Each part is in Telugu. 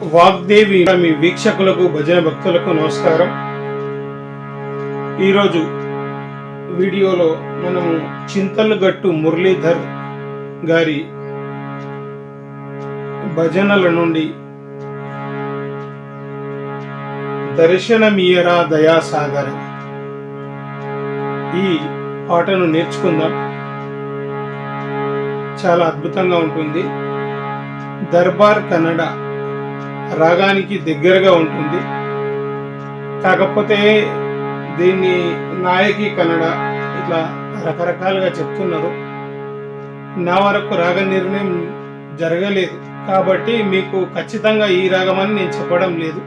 వాగ్దేవి మీ వీక్షకులకు భజన భక్తులకు నమస్కారం. ఈరోజు వీడియోలో మనము చింతలగట్టు మురళీధర్ గారి భజనల నుండి దర్శనమియరా దయాసాగర ఈ పాటను నేర్చుకుందాం. చాలా అద్భుతంగా ఉంటుంది. దర్బార్ కన్నడ రాగానికి దగ్గరగా ఉంటుంది. కాకపోతే దీన్ని నాయకి కన్నడ ఇట్లా రకరకాలుగా చెప్తున్నారు. నా వరకు రాగ నిర్ణయం జరగలేదు కాబట్టి మీకు ఖచ్చితంగా ఈ రాగం అని నేను చెప్పడం లేదు.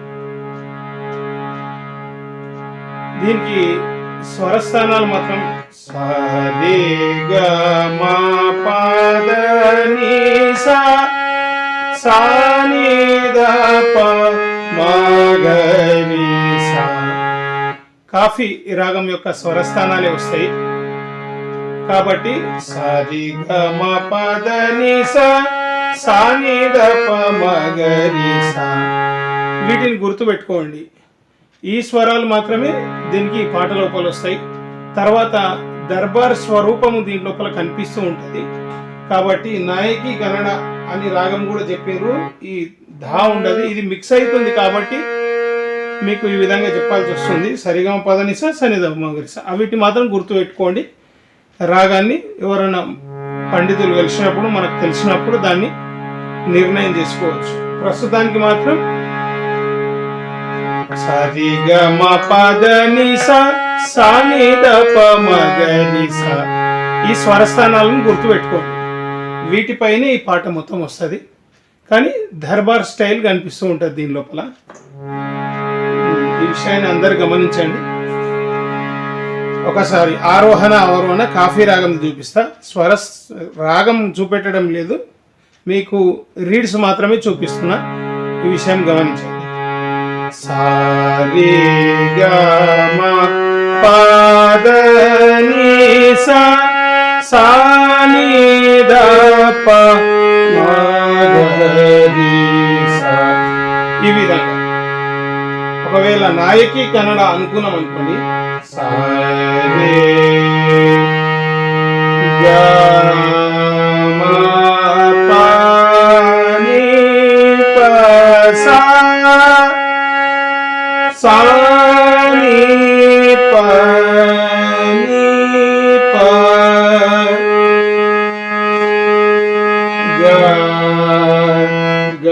దీనికి స్వరస్థానాలు మాత్రం సా రే గ మా ప ద ని సా సా ని ద ప మ గ రి సా. కాఫీ ఈ రాగం యొక్క స్వరస్థానాలే వస్తాయి కాబట్టి సా రి గ మ ప ద ని సా సా ని ద ప మ గ రి సా. వీటిని గుర్తుపెట్టుకోండి. ఈ స్వరాలు మాత్రమే దీనికి పాట లోపల వస్తాయి. తర్వాత దర్బార్ స్వరూపము దీని లోపల కనిపిస్తూ ఉంటుంది కాబట్టి నాయకి కన్నడ అని రాగం కూడా చెప్పారు. ఈ ధా ఉండదు, ఇది మిక్స్ అవుతుంది కాబట్టి మీకు ఈ విధంగా చెప్పాల్సి వస్తుంది. సరిగమ పదనిస సనిధ మగరిస వీటి మాత్రం గుర్తుపెట్టుకోండి. రాగాన్ని ఎవరైనా పండితులు కలిసినప్పుడు మనకు తెలిసినప్పుడు దాన్ని నిర్ణయం చేసుకోవచ్చు. ప్రస్తుతానికి మాత్రం సరి గ మ ప ద ని సా సా ని ద ప మ గ రి సా. ఈ స్వరస్థానాలను గుర్తుపెట్టుకోండి. వీటిపైనే ఈ పాట మొత్తం వస్తుంది కానీ దర్బార్ స్టైల్ కనిపిస్తూ ఉంటుంది దీని లోపల. ఈ విషయాన్ని అందరు గమనించండి. ఒకసారి ఆరోహణ అవరోహణ కాఫీ రాగం చూపిస్తా. రాగం చూపెట్టడం లేదు, మీకు రీడ్స్ మాత్రమే చూపిస్తున్నా. ఈ విషయం గమనించండి. సా రే గ మ ప ద ని సా సా ని ద ప మ గ రి సా. ఈ విధంగా ఒకవేళ నాయకి కన్నడ అనుకున్నాం అనుకోండి. సా రే గ మ ప ని ప సా సా ని ప ని ప గ గ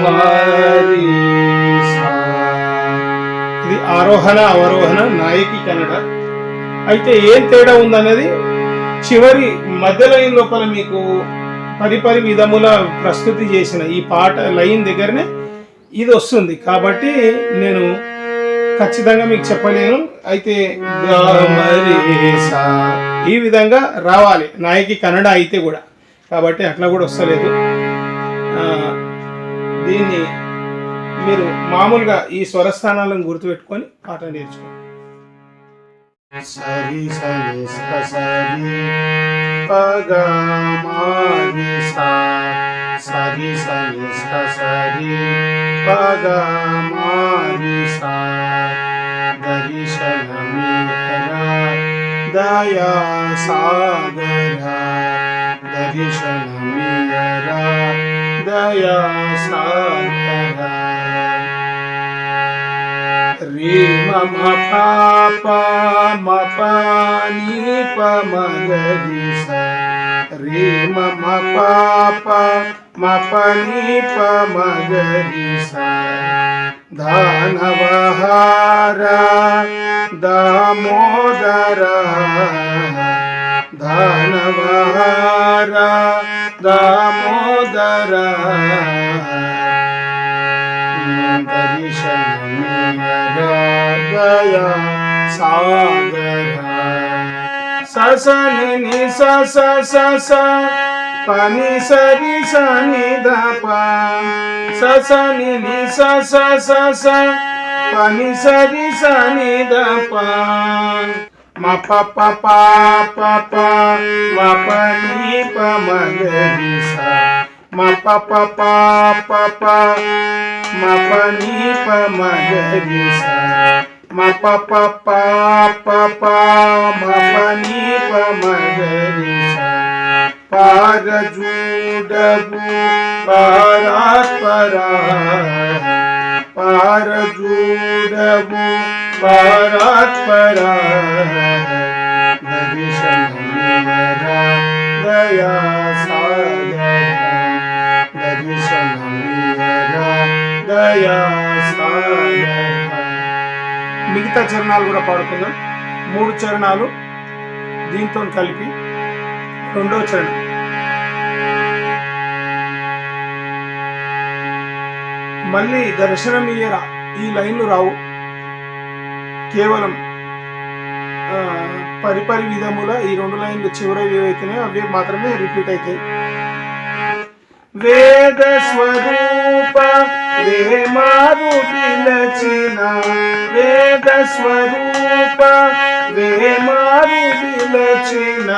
మ రి సా. ఇది ఆరోహణ అవరోహణ నాయకి కన్నడ. అయితే ఏం తేడా ఉందనేది చివరి మధ్య లైన్ లోపల మీకు పరిపరి విధముల ప్రస్తుతి చేసిన ఈ పాట లైన్ దగ్గరనే ఇది వస్తుంది కాబట్టి నేను ఖచ్చితంగా మీకు చెప్పలేను. అయితే ఈ విధంగా రావాలి నాయకి కన్నడ అయితే కూడా, కాబట్టి అట్లా కూడా వస్తలేదు. దీన్ని మీరు మామూలుగా ఈ స్వరస్థానాలను గుర్తుపెట్టుకొని పాట నేర్చుకోండి. సరి సరి సరి ప గ మ రి సా సరి సరి సరి ప గ మ రి సా. దర్శనమియరా దయా సాగర దర్శనమియరా దయా సాగర. రే మ ప ప మ ప ని ప మ గ రి సా. రే మ ప ప మ ప ని ప మ గ రి సా. ధనవహార దామోదర ధనవహార దామోదర దర్శనమియరా దయా సాగర. స ని ని స స స స ప ని స రి స ని ద ప స స ని ని స స స స ప ని స రి స ని ద ప మ ప ప ప ప ప మ ప ని ప మ గ రి సా. ma pa pa pa pa pa ma pa ni pa ma ga ri sa ma pa pa pa pa pa ma pa ni pa ma ga ri sa పారజూడవు పరాత్పరా పారజూడవు పరాత్పరా దర్శనమియరా దయా సాగరా దర్శనమియరా దయా సాగరా. మిగతా చరణాలు కూడా పాడుకుందాం. 3 చరణాలు దీంతో కలిపి రెండో చరణం. మళ్ళీ దర్శనమియ్యరా ఈ లైన్లు రావు, కేవలం పరిపరి విధముల ఈ 2 లైన్లు చివరవి ఏవైతున్నాయో అవి మాత్రమే రిపీట్ అవుతాయి. వేద స్వరూప వేమారు పిలచిన వేద స్వరూప వేమారు పిలచిన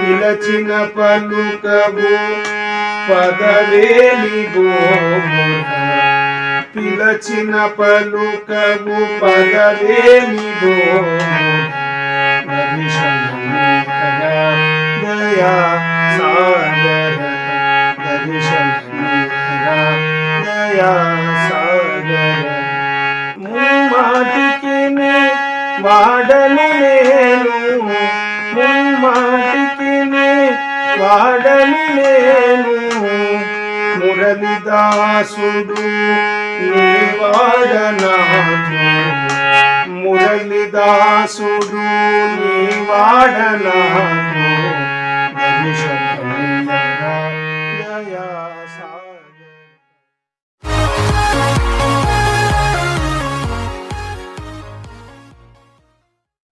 పిలచిన పలుకవు పదవేమి గోముర పిలచిన పలుకవు పదవేమి గోముర దయా సాగర దయా సాగర ముమ్మాటికి వాడను నేను ముమ్మాటికి వాడను నేను మురళిదాసుడు నీ వాడనాథు మురళిదాసుడు నీ వాడనాథు